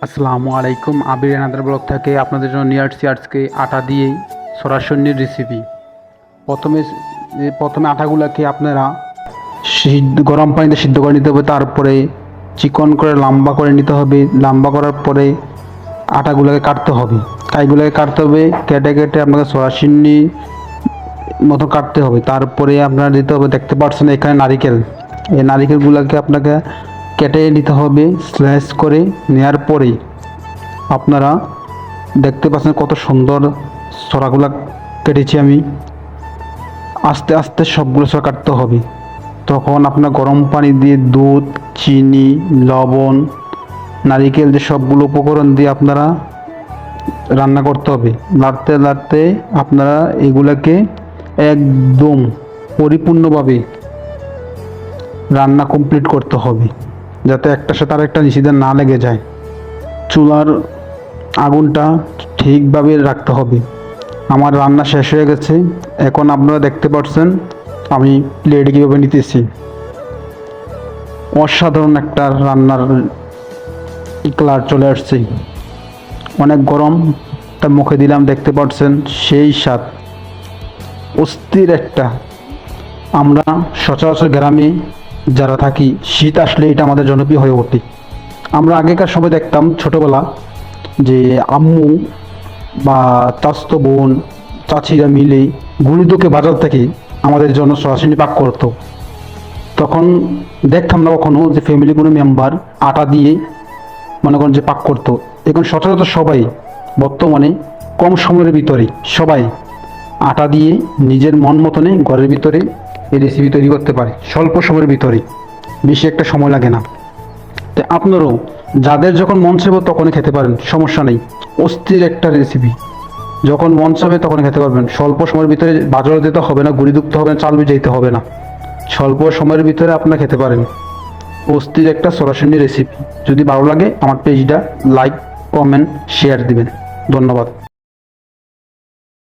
আসসালামু আলাইকুম। আবির এনাদের ব্লগ থেকে আপনাদের জন্য নিয়ে আসছি আজকে আটা দিয়েই সরাসরির রেসিপি। প্রথমে প্রথমে আটাগুলোকে আপনারা গরম পানিতে সিদ্ধ করে নিতে হবে, তারপরে চিকন করে লম্বা করে নিতে হবে। লম্বা করার পরে আটাগুলোকে কাটতে হবে, কাইগুলোকে কাটতে হবে, কেটে কেটে আপনাকে সরাসরি মতো কাটতে হবে। তারপরে আপনারা দিতে হবে, দেখতে পাচ্ছেন এখানে নারিকেল, এই নারিকেলগুলোকে আপনাকে কেটে নিতে হবে স্লাইস করে। নেওয়ার পরেই আপনারা দেখতে পাচ্ছেন কত সুন্দর ছড়াগুলা কেটেছি আমি। আস্তে আস্তে সবগুলো ছড়া কাটতে হবে। তখন আপনার গরম পানি দিয়ে দুধ, চিনি, লবণ, নারিকেল যে সবগুলো উপকরণ দিয়ে আপনারা রান্না করতে হবে। লাড়তে লাড়তে আপনারা এগুলাকে একদম পরিপূর্ণভাবে রান্না কমপ্লিট করতে হবে, যাতে একটার সাথে আরেকটা নিষেধ না লেগে যায়। চুলার আগুনটা ঠিকভাবে রাখতে হবে। আমার রান্না শেষ হয়ে গেছে, এখন আপনারা দেখতে পাচ্ছেন আমি প্লেটে কীভাবে নিতেছি। অসাধারণ একটা রান্নার কালার চলে আসছে, অনেক গরম, তা মুখে দিলাম, দেখতে পাচ্ছেন সেই স্বাদ, অস্থির একটা। আমরা সচরাচর গ্রামে যারা থাকি, শীত আসলে এটা আমাদের জনপ্রিয় হয়ে ওঠে। আমরা আগেকার সময় দেখতাম ছোটোবেলা যে আম্মু বা চাচতো বোন, চাচিরা মিলে গুঁড়িদুকে বাজার থেকে আমাদের জন্য সরাসরি পাক করতো। তখন দেখতাম না কখনো যে ফ্যামিলি কোনো মেম্বার আটা দিয়ে মনে করেন যে পাক করতো। এখন সচরাচর সবাই বর্তমানে কম সময়ের ভিতরে সবাই আটা দিয়ে নিজের মন মতনে ঘরের ভিতরে এই রেসিপি তৈরি করতে পারে, স্বল্প সময়ের ভিতরে, বেশি একটা সময় লাগে না। তো আপনারও যাদের যখন মন চাইবে তখনই খেতে পারেন, সমস্যা নেই। অস্থির একটা রেসিপি, যখন মন চাইবে তখন খেতে পারবেন। স্বল্প সময়ের ভিতরে বাজারে যেতে হবে না, গুঁড়ি দুখতে হবে না, চাল যেতে হবে না, স্বল্প সময়ের ভিতরে আপনারা খেতে পারেন। অস্থির একটা সরাসরি রেসিপি। যদি ভালো লাগে আমার পেজটা লাইক, কমেন্ট, শেয়ার দিবেন। ধন্যবাদ।